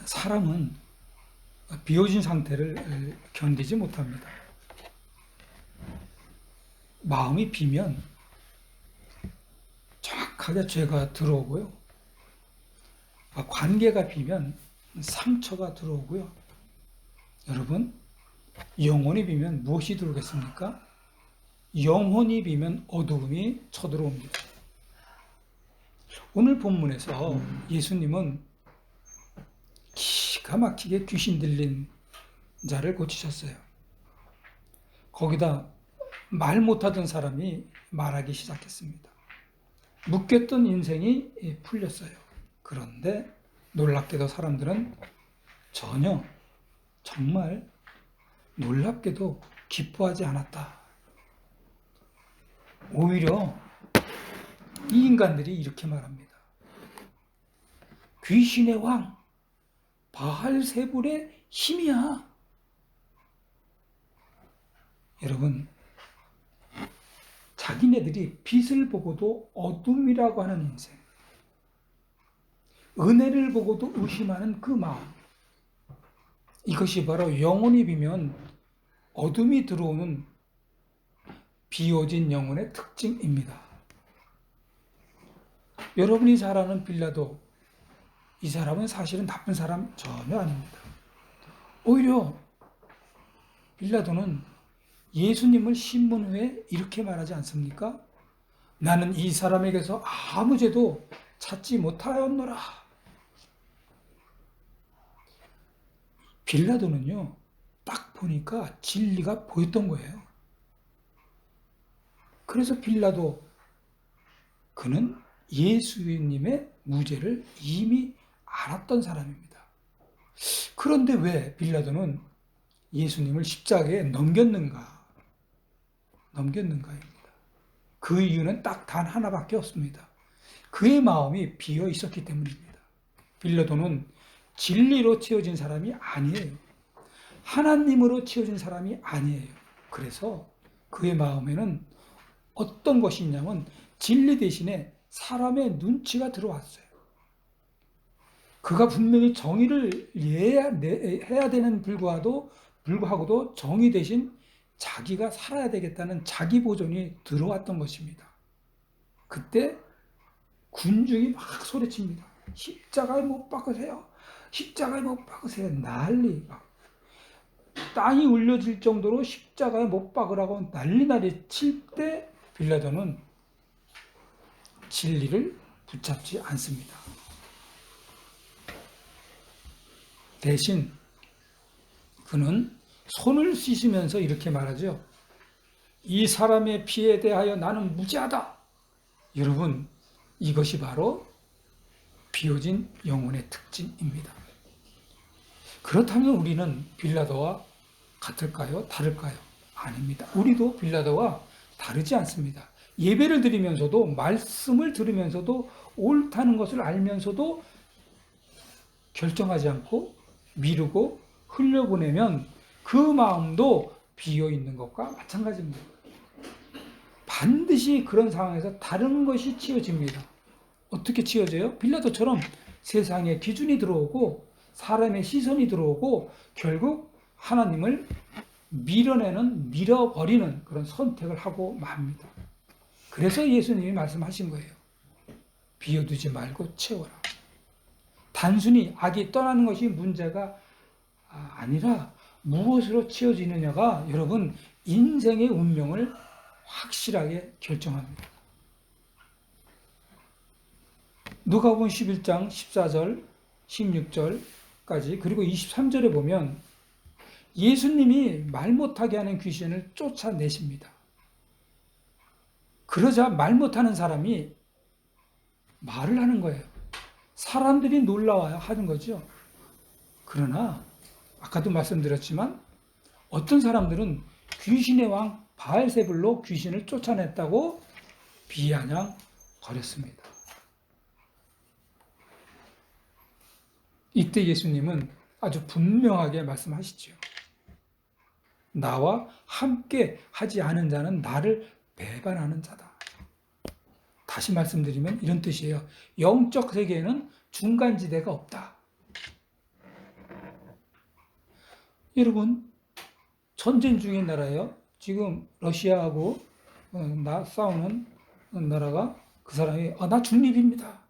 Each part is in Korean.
사람은 비워진 상태를 견디지 못합니다. 마음이 비면 정확하게 죄가 들어오고요. 관계가 비면 상처가 들어오고요. 여러분, 영혼이 비면 무엇이 들어오겠습니까? 영혼이 비면 어두움이 쳐들어옵니다. 오늘 본문에서 예수님은 기가 막히게 귀신 들린 자를 고치셨어요. 거기다 말 못하던 사람이 말하기 시작했습니다. 묶였던 인생이 풀렸어요. 그런데 놀랍게도 사람들은 전혀 정말 놀랍게도 기뻐하지 않았다. 오히려 이 인간들이 이렇게 말합니다. 귀신의 왕 바알세불의 힘이야. 여러분, 자기네들이 빛을 보고도 어둠이라고 하는 인생, 은혜를 보고도 의심하는 그 마음, 이것이 바로 영혼이 비면 어둠이 들어오는 비워진 영혼의 특징입니다. 여러분이 잘 아는 빌라도, 이 사람은 사실은 나쁜 사람 전혀 아닙니다. 오히려 빌라도는 예수님을 신문 후에 이렇게 말하지 않습니까? 나는 이 사람에게서 아무 죄도 찾지 못하였노라. 빌라도는요, 딱 보니까 진리가 보였던 거예요. 그래서 빌라도, 그는 예수님의 무죄를 이미 알았던 사람입니다. 그런데 왜 빌라도는 예수님을 십자가에 넘겼는가입니다. 그 이유는 딱 단 하나밖에 없습니다. 그의 마음이 비어 있었기 때문입니다. 빌라도는 진리로 채워진 사람이 아니에요. 하나님으로 채워진 사람이 아니에요. 그래서 그의 마음에는 어떤 것이 있냐면 진리 대신에 사람의 눈치가 들어왔어요. 그가 분명히 정의를 해야 되는 불구하고도 정의 대신 자기가 살아야 되겠다는 자기 보존이 들어왔던 것입니다. 그때 군중이 막 소리칩니다. 십자가에 못 박으세요. 십자가에 못 박으세요. 난리. 막 땅이 울려질 정도로 십자가에 못 박으라고 난리 칠 때 빌라도는 진리를 붙잡지 않습니다. 대신 그는 손을 씻으면서 이렇게 말하죠. 이 사람의 피에 대하여 나는 무죄하다. 여러분, 이것이 바로 비워진 영혼의 특징입니다. 그렇다면 우리는 빌라도와 같을까요? 다를까요? 아닙니다. 우리도 빌라도와 다르지 않습니다. 예배를 드리면서도, 말씀을 들으면서도, 옳다는 것을 알면서도 결정하지 않고 미루고 흘려보내면 그 마음도 비어있는 것과 마찬가지입니다. 반드시 그런 상황에서 다른 것이 치워집니다. 어떻게 치워져요? 빌라도처럼 세상의 기준이 들어오고 사람의 시선이 들어오고 결국 하나님을 밀어버리는 그런 선택을 하고 맙니다. 그래서 예수님이 말씀하신 거예요. 비워두지 말고 채워라. 단순히 악이 떠나는 것이 문제가 아니라 무엇으로 채워지느냐가 여러분 인생의 운명을 확실하게 결정합니다. 누가복음 11장 14절, 16절까지 그리고 23절에 보면 예수님이 말 못하게 하는 귀신을 쫓아내십니다. 그러자 말 못하는 사람이 말을 하는 거예요. 사람들이 놀라워야 하는 거죠. 그러나 아까도 말씀드렸지만 어떤 사람들은 귀신의 왕 바알세불로 귀신을 쫓아냈다고 비아냥거렸습니다. 이때 예수님은 아주 분명하게 말씀하시죠. 나와 함께 하지 않은 자는 나를 배반하는 자다. 다시 말씀드리면 이런 뜻이에요. 영적 세계에는 중간지대가 없다. 여러분, 전쟁 중인 나라예요. 지금 러시아하고 싸우는 나라가 그 사람이 나 중립입니다.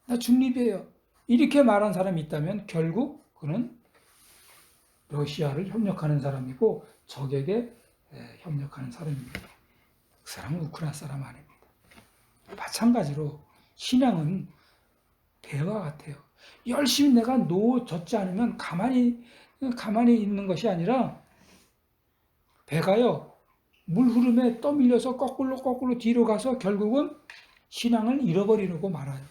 나 중립이에요. 이렇게 말한 사람이 있다면 결국 그는 러시아를 협력하는 사람이고 적에게 협력하는 사람입니다. 그 사람은 우크라이나 사람 아닙니다. 마찬가지로 신앙은 배와 같아요. 열심히 내가 놓아졌지 않으면 가만히 있는 것이 아니라 배가요, 물 흐름에 떠밀려서 거꾸로 뒤로 가서 결국은 신앙을 잃어버리고 말아요.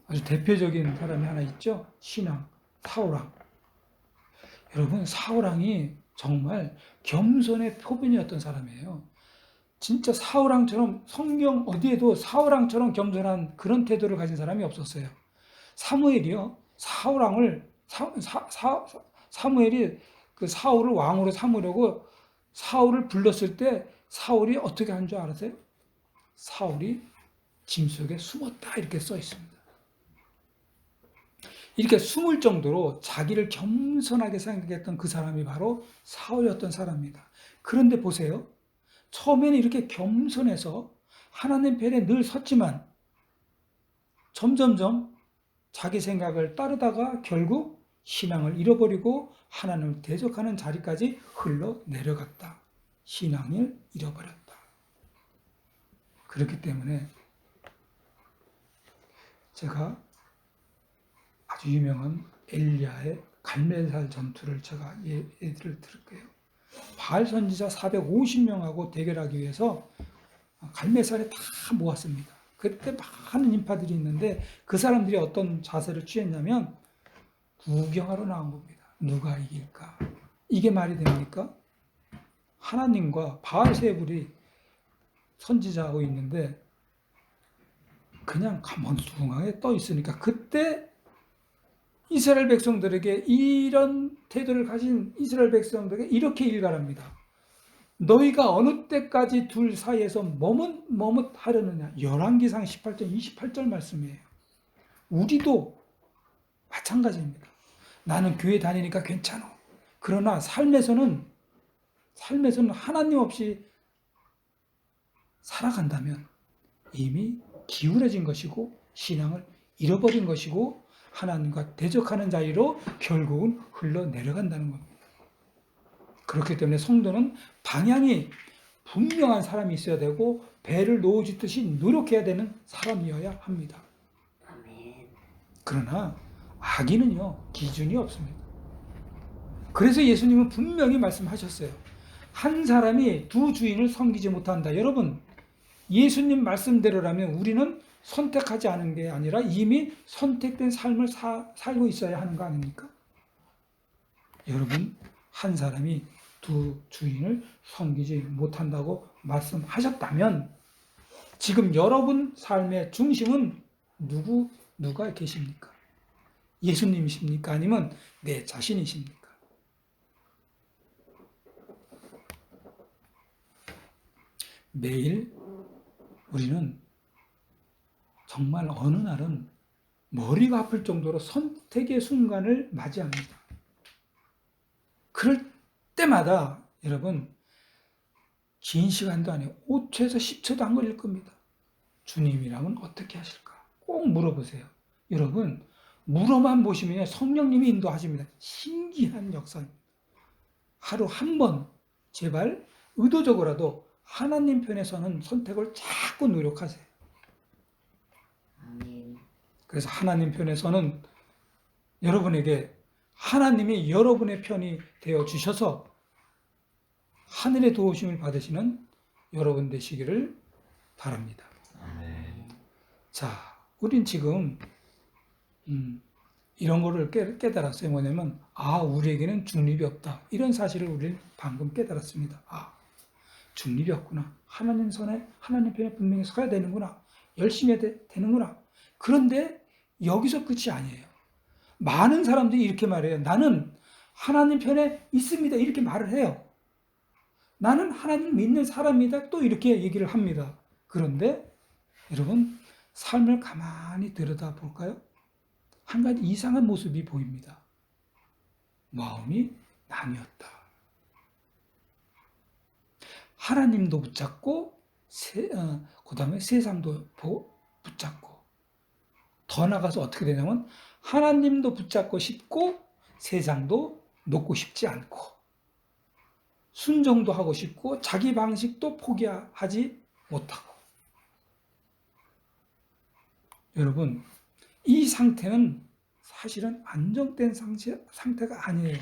아주 대표적인 사람이 하나 있죠. 신앙, 사울왕. 여러분, 사울왕이 정말 겸손의 표본이었던 사람이에요. 진짜 사울왕처럼, 성경 어디에도 사울왕처럼 겸손한 그런 태도를 가진 사람이 없었어요. 사무엘이요, 사무엘이 그 사울을 왕으로 삼으려고 사울을 불렀을 때 사울이 어떻게 한 줄 알아세요? 사울이 짐 속에 숨었다 이렇게 써 있습니다. 이렇게 숨을 정도로 자기를 겸손하게 생각했던 그 사람이 바로 사울이었던 사람입니다. 그런데 보세요. 처음에는 이렇게 겸손해서 하나님 편에 늘 섰지만 점점점 자기 생각을 따르다가 결국 신앙을 잃어버리고 하나님을 대적하는 자리까지 흘러내려갔다. 신앙을 잃어버렸다. 그렇기 때문에 제가 아주 유명한 엘리야의 갈멜살 전투를 제가 예를 들을게요. 바알 선지자 450명하고 대결하기 위해서 갈멜살에 다 모았습니다. 그때 많은 인파들이 있는데 그 사람들이 어떤 자세를 취했냐면 구경하러 나온 겁니다. 누가 이길까? 이게 말이 됩니까? 하나님과 바알세불이 선지자하고 있는데 그냥 가만두하게 떠 있으니까 그때 이스라엘 백성들에게 이런 태도를 가진 이스라엘 백성들에게 이렇게 일갈합니다. 너희가 어느 때까지 둘 사이에서 머뭇하려느냐. 열왕기상 18장 28절 말씀이에요. 우리도 마찬가지입니다. 나는 교회 다니니까 괜찮아. 그러나 삶에서는 하나님 없이 살아간다면 이미 기울어진 것이고 신앙을 잃어버린 것이고 하나님과 대적하는 자리로 결국은 흘러내려간다는 겁니다. 그렇기 때문에 성도는 방향이 분명한 사람이 있어야 되고 배를 놓아주듯이 노력해야 되는 사람이어야 합니다. 그러나 악인은요 기준이 없습니다. 그래서 예수님은 분명히 말씀하셨어요. 한 사람이 두 주인을 섬기지 못한다. 여러분, 예수님 말씀대로라면 우리는 선택하지 않은 게 아니라 이미 선택된 삶을 살고 있어야 하는 거 아닙니까? 여러분, 한 사람이 두 주인을 섬기지 못한다고 말씀하셨다면 지금 여러분 삶의 중심은 누가 계십니까? 예수님이십니까? 아니면 내 자신이십니까? 매일 우리는 정말 어느 날은 머리가 아플 정도로 선택의 순간을 맞이합니다. 그럴 때마다 여러분 긴 시간도 아니고 5초에서 10초도 안 걸릴 겁니다. 주님이라면 어떻게 하실까? 꼭 물어보세요. 여러분 물어만 보시면 성령님이 인도하십니다. 신기한 역사입니다. 하루 한 번 제발 의도적으로라도 하나님 편에 서는 선택을 자꾸 노력하세요. 그래서 하나님 편에서는 여러분에게 하나님이 여러분의 편이 되어 주셔서 하늘의 도우심을 받으시는 여러분 되시기를 바랍니다. 자, 우린 지금 이런 거를 깨달았어요. 뭐냐면 우리에게는 중립이 없다. 이런 사실을 우리는 방금 깨달았습니다. 중립이 없구나. 하나님 편에 분명히 서야 되는구나. 열심히 해야 되는구나. 그런데 여기서 끝이 아니에요. 많은 사람들이 이렇게 말해요. 나는 하나님 편에 있습니다. 이렇게 말을 해요. 나는 하나님 믿는 사람이다. 또 이렇게 얘기를 합니다. 그런데 여러분 삶을 가만히 들여다볼까요? 한 가지 이상한 모습이 보입니다. 마음이 나뉘었다. 하나님도 붙잡고 그다음에 세상도 붙잡고, 더 나가서 어떻게 되냐면 하나님도 붙잡고 싶고 세상도 놓고 싶지 않고, 순종도 하고 싶고 자기 방식도 포기하지 못하고. 여러분, 이 상태는 사실은 안정된 상태가 아니에요.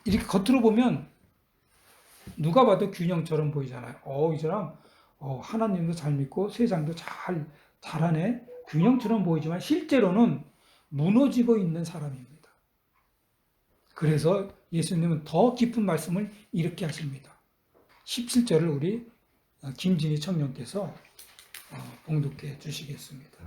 이렇게 겉으로 보면 누가 봐도 균형처럼 보이잖아요. 이 사람 하나님도 잘 믿고 세상도 잘하네. 균형처럼 보이지만 실제로는 무너지고 있는 사람입니다. 그래서 예수님은 더 깊은 말씀을 이렇게 하십니다. 17절을 우리 김진희 청년께서 봉독해 주시겠습니다.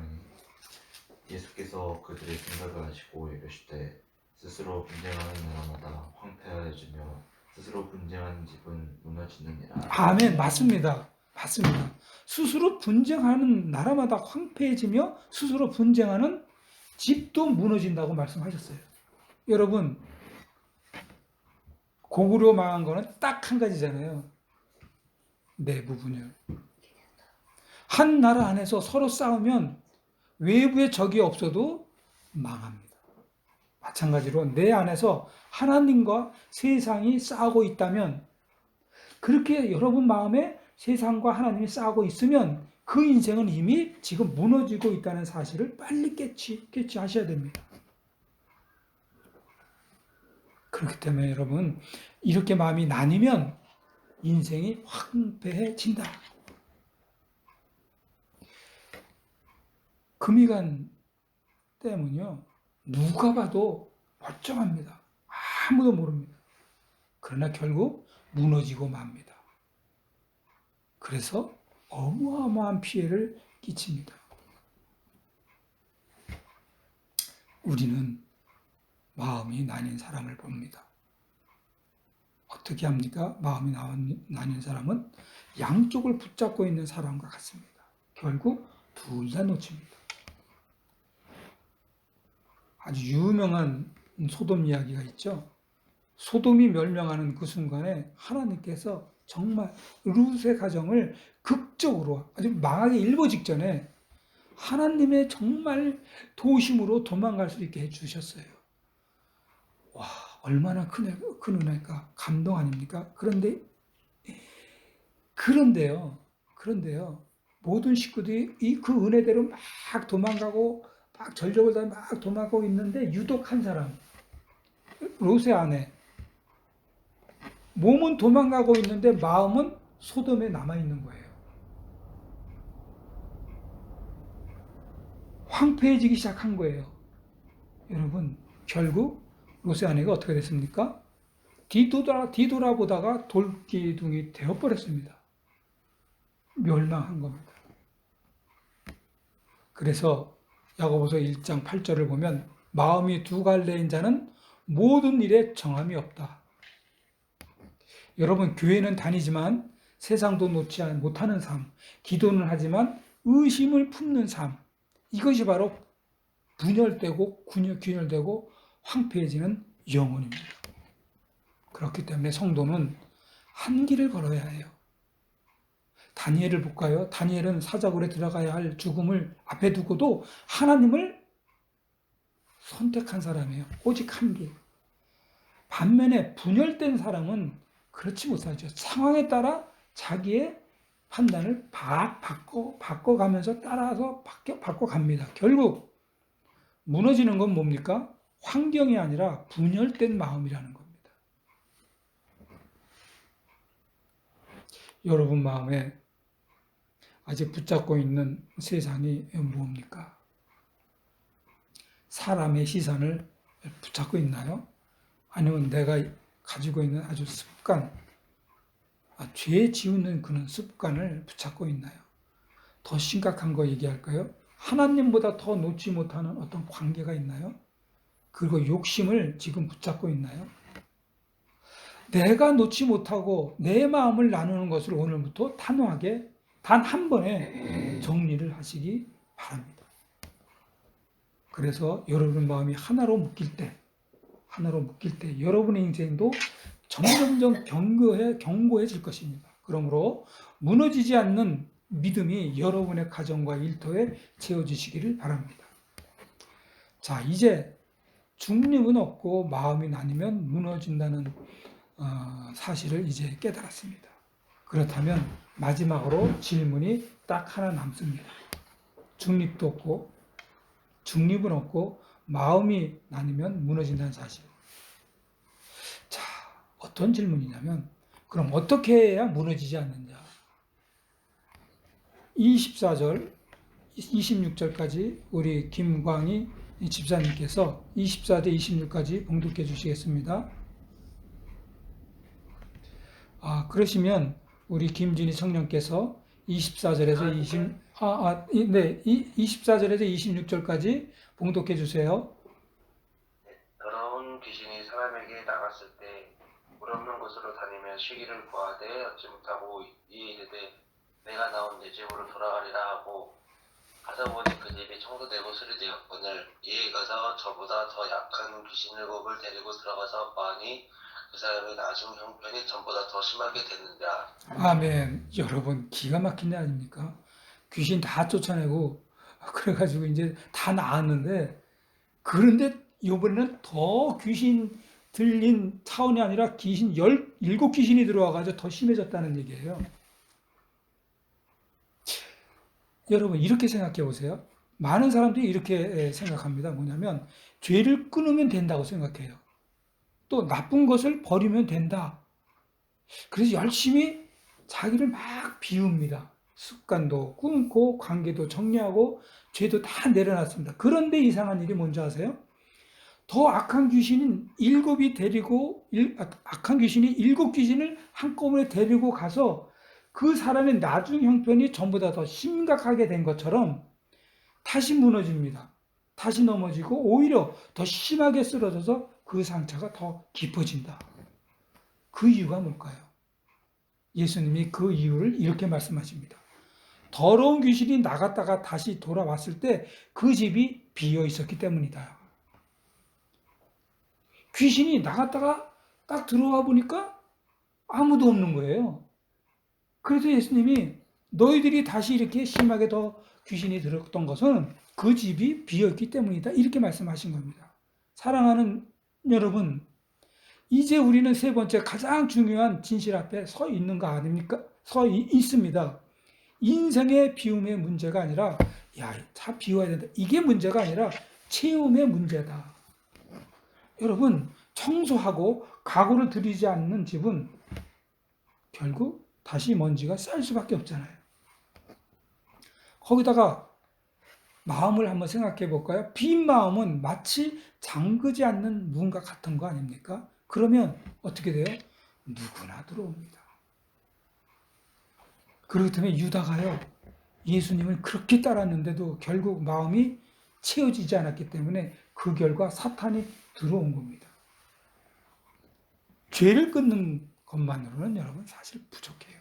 예수께서 그들의 생각을 아시고 이르시되 스스로 분쟁하는 나라마다 황폐하여지며 스스로 분쟁하는 집은 무너지느니라. 아멘. 맞습니다. 스스로 분쟁하는 나라마다 황폐해지며 스스로 분쟁하는 집도 무너진다고 말씀하셨어요. 여러분, 고구려 망한 거는 딱 한 가지잖아요. 내부 분열. 한 나라 안에서 서로 싸우면 외부에 적이 없어도 망합니다. 마찬가지로 내 안에서 하나님과 세상이 싸우고 있다면, 그렇게 여러분 마음에 세상과 하나님이 싸우고 있으면 그 인생은 이미 지금 무너지고 있다는 사실을 빨리 깨치하셔야 됩니다. 그렇기 때문에 여러분, 이렇게 마음이 나뉘면 인생이 황폐해진다. 금이간 때문요, 누가 봐도 멀쩡합니다. 아무도 모릅니다. 그러나 결국 무너지고 맙니다. 그래서 어마어마한 피해를 끼칩니다. 우리는 마음이 나뉜 사람을 봅니다. 어떻게 합니까? 마음이 나뉜 사람은 양쪽을 붙잡고 있는 사람과 같습니다. 결국 둘 다 놓칩니다. 아주 유명한 소돔 이야기가 있죠. 소돔이 멸망하는 그 순간에 하나님께서 정말 룻의 가정을 극적으로, 아주 망하기 일보 직전에 하나님의 정말 도우심으로 도망갈 수 있게 해주셨어요. 와, 얼마나 큰 은혜일까. 감동 아닙니까? 그런데요, 모든 식구들이 그 은혜대로 막 도망가고, 막 절적을 다 막 도망가고 있는데, 유독 한 사람, 롯의 아내, 몸은 도망가고 있는데 마음은 소돔에 남아있는 거예요. 황폐해지기 시작한 거예요. 여러분, 결국 롯의 아내가 어떻게 됐습니까? 뒤돌아보다가 돌기둥이 되어버렸습니다. 멸망한 겁니다. 그래서 야고보서 1장 8절을 보면 마음이 두 갈래인 자는 모든 일에 정함이 없다. 여러분, 교회는 다니지만 세상도 놓지 못하는 삶, 기도는 하지만 의심을 품는 삶, 이것이 바로 분열되고 균열되고 황폐해지는 영혼입니다. 그렇기 때문에 성도는 한 길을 걸어야 해요. 다니엘을 볼까요? 다니엘은 사자굴에 들어가야 할 죽음을 앞에 두고도 하나님을 선택한 사람이에요. 오직 한 길. 반면에 분열된 사람은 그렇지 못하죠. 상황에 따라 자기의 판단을 바꿔가면서 따라서 바꿔갑니다. 결국 무너지는 건 뭡니까? 환경이 아니라 분열된 마음이라는 겁니다. 여러분 마음에 아직 붙잡고 있는 세상이 뭡니까? 사람의 시선을 붙잡고 있나요? 아니면 내가 가지고 있는 아주 습관, 죄 지우는 그런 습관을 붙잡고 있나요? 더 심각한 거 얘기할까요? 하나님보다 더 놓지 못하는 어떤 관계가 있나요? 그리고 욕심을 지금 붙잡고 있나요? 내가 놓지 못하고 내 마음을 나누는 것을 오늘부터 단호하게 단 한 번에 정리를 하시기 바랍니다. 그래서 여러분 마음이 하나로 묶일 때 하나로 묶일 때 여러분의 인생도 점점점 견고해질 것입니다. 그러므로 무너지지 않는 믿음이 여러분의 가정과 일터에 채워지시기를 바랍니다. 자, 이제 중립은 없고 마음이 나뉘면 무너진다는 사실을 이제 깨달았습니다. 그렇다면 마지막으로 질문이 딱 하나 남습니다. 중립도 없고 중립은 없고 마음이 나뉘면 무너진다는 사실. 자, 어떤 질문이냐면 그럼 어떻게 해야 무너지지 않느냐? 24절, 26절까지 우리 김광희 집사님께서 24절, 26까지 봉독해 주시겠습니다. 그러시면 우리 김진희 청년께서 24절에서 24절에서 26절까지 봉독해 주세요. 더러운 귀신이 사람에게 나갔을 때 물 없는 곳으로 다니며 쉬기를 구하되 얻지 못하고 이에 이르되 내가 나온 내 집으로 돌아가리라 하고 가서 보니 그 집이 청소되고 수리되었거늘 이에 가서 저보다 더 약한 귀신 7을 데리고 들어가서 보아니 그 사람의 나중 형편이 전보다 더 심하게 됐는다. 아멘. 여러분 기가 막힌 일 아닙니까? 귀신 다 쫓아내고 그래가지고 이제 다 나았는데 그런데 이번에는 더 귀신 들린 차원이 아니라 귀신 17귀신이 들어와가지고 더 심해졌다는 얘기예요. 여러분 이렇게 생각해 보세요. 많은 사람들이 이렇게 생각합니다. 뭐냐면 죄를 끊으면 된다고 생각해요. 또 나쁜 것을 버리면 된다. 그래서 열심히 자기를 막 비웁니다. 습관도 끊고 관계도 정리하고 죄도 다 내려놨습니다. 그런데 이상한 일이 뭔지 아세요? 더 악한 귀신인 악한 귀신이 7귀신을 한꺼번에 데리고 가서 그 사람의 나중 형편이 전보다 더 심각하게 된 것처럼 다시 무너집니다. 다시 넘어지고 오히려 더 심하게 쓰러져서 그 상처가 더 깊어진다. 그 이유가 뭘까요? 예수님이 그 이유를 이렇게 말씀하십니다. 더러운 귀신이 나갔다가 다시 돌아왔을 때 그 집이 비어 있었기 때문이다. 귀신이 나갔다가 딱 들어와 보니까 아무도 없는 거예요. 그래서 예수님이 너희들이 다시 이렇게 심하게 더 귀신이 들었던 것은 그 집이 비었기 때문이다. 이렇게 말씀하신 겁니다. 사랑하는 여러분, 이제 우리는 세 번째 가장 중요한 진실 앞에 서 있는 거 아닙니까? 있습니다. 인생의 비움의 문제가 아니라 차 비워야 된다. 이게 문제가 아니라 채움의 문제다. 여러분, 청소하고 가구를 들이지 않는 집은 결국 다시 먼지가 쌓일 수밖에 없잖아요. 거기다가 마음을 한번 생각해 볼까요? 빈 마음은 마치 잠그지 않는 문과 같은 거 아닙니까? 그러면 어떻게 돼요? 누구나 들어옵니다. 그렇기 때문에 유다가요, 예수님을 그렇게 따랐는데도 결국 마음이 채워지지 않았기 때문에 그 결과 사탄이 들어온 겁니다. 죄를 끊는 것만으로는 여러분 사실 부족해요.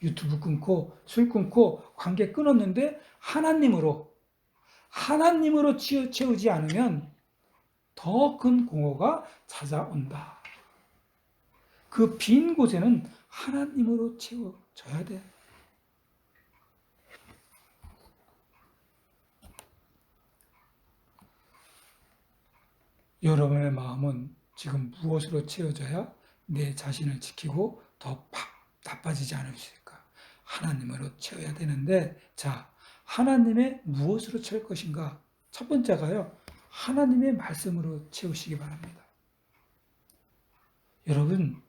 유튜브 끊고 술 끊고 관계 끊었는데 하나님으로 채우지 않으면 더 큰 공허가 찾아온다. 그 빈 곳에는 하나님으로 채워져야 돼. 여러분의 마음은 지금 무엇으로 채워져야 내 자신을 지키고 더 나빠지지 않을 수 있을까? 하나님으로 채워야 되는데, 자, 하나님의 무엇으로 채울 것인가? 첫 번째가요, 하나님의 말씀으로 채우시기 바랍니다. 여러분,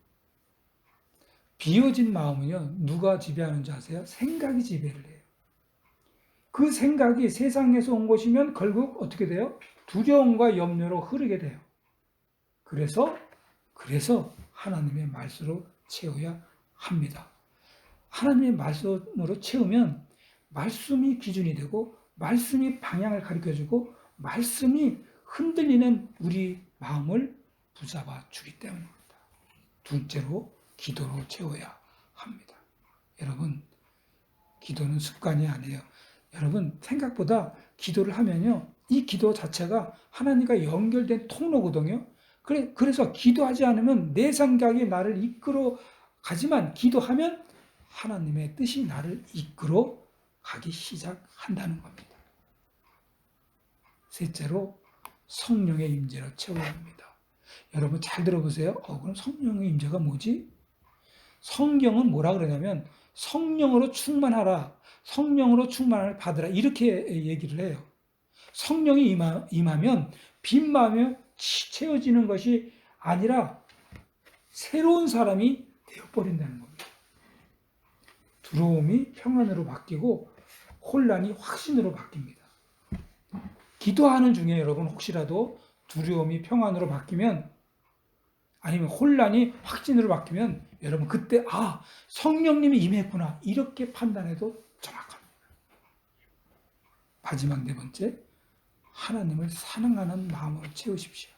비워진 마음은요, 누가 지배하는지 아세요? 생각이 지배를 해요. 그 생각이 세상에서 온 것이면 결국 어떻게 돼요? 두려움과 염려로 흐르게 돼요. 그래서 하나님의 말씀으로 채워야 합니다. 하나님의 말씀으로 채우면 말씀이 기준이 되고 말씀이 방향을 가르쳐주고 말씀이 흔들리는 우리 마음을 붙잡아 주기 때문입니다. 둘째로 기도로 채워야 합니다. 여러분, 기도는 습관이 아니에요. 여러분, 생각보다 기도를 하면요, 이 기도 자체가 하나님과 연결된 통로거든요. 그래서 기도하지 않으면 내 생각이 나를 이끌어 가지만 기도하면 하나님의 뜻이 나를 이끌어 가기 시작한다는 겁니다. 셋째로 성령의 임재로 채워야 합니다. 여러분 잘 들어보세요. 그럼 성령의 임재가 뭐지? 성경은 뭐라 그러냐면 성령으로 충만하라. 성령으로 충만을 받으라. 이렇게 얘기를 해요. 성령이 임하면 빈 마음에 채워지는 것이 아니라 새로운 사람이 되어버린다는 겁니다. 두려움이 평안으로 바뀌고 혼란이 확신으로 바뀝니다. 기도하는 중에 여러분 혹시라도 두려움이 평안으로 바뀌면 아니면 혼란이 확신으로 바뀌면 여러분 그때 성령님이 임했구나 이렇게 판단해도 정확합니다. 마지막 네 번째, 하나님을 사랑하는 마음으로 채우십시오.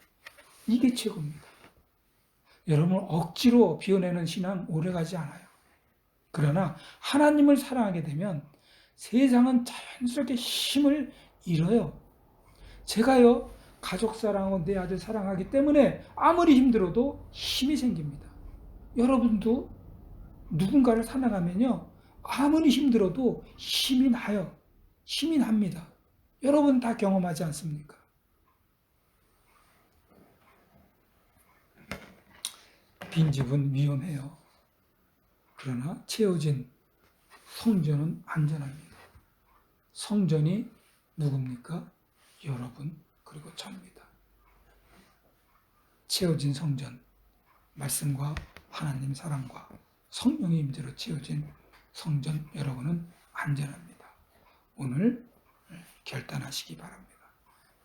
이게 최고입니다. 여러분 억지로 비워내는 신앙 오래가지 않아요. 그러나 하나님을 사랑하게 되면 세상은 자연스럽게 힘을 잃어요. 제가요 가족 사랑하고 내 아들 사랑하기 때문에 아무리 힘들어도 힘이 생깁니다. 여러분도 누군가를 사랑하면요 아무리 힘들어도 힘이 나요. 힘이 납니다. 여러분 다 경험하지 않습니까? 빈집은 위험해요. 그러나 채워진 성전은 안전합니다. 성전이 누굽니까? 여러분 그리고 저입니다. 채워진 성전, 말씀과 하나님 사랑과 성령의 임재로 채워진 성전 여러분은 안전합니다. 오늘 결단하시기 바랍니다.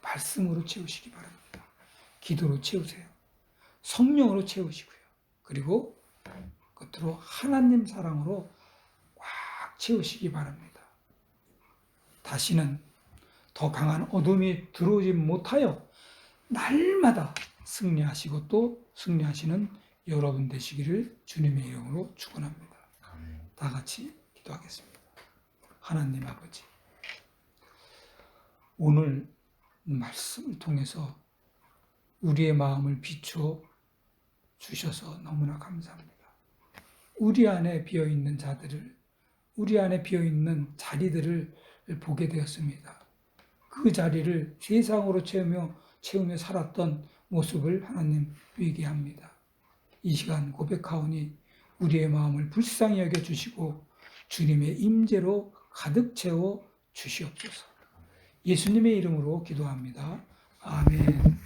말씀으로 채우시기 바랍니다. 기도로 채우세요. 성령으로 채우시고요. 그리고 끝으로 하나님 사랑으로 꽉 채우시기 바랍니다. 다시는 더 강한 어둠이 들어오지 못하여 날마다 승리하시고 또 승리하시는 여러분 되시기를 주님의 이름으로 축원합니다. 다 같이 기도하겠습니다. 하나님 아버지, 오늘 말씀을 통해서 우리의 마음을 비추어 주셔서 너무나 감사합니다. 우리 안에 비어있는 자들을, 우리 안에 비어있는 자리들을 보게 되었습니다. 그 자리를 세상으로 채우며 살았던 모습을 하나님 회개합니다. 이 시간 고백하오니 우리의 마음을 불쌍히 여겨주시고 주님의 임재로 가득 채워 주시옵소서. 예수님의 이름으로 기도합니다. 아멘.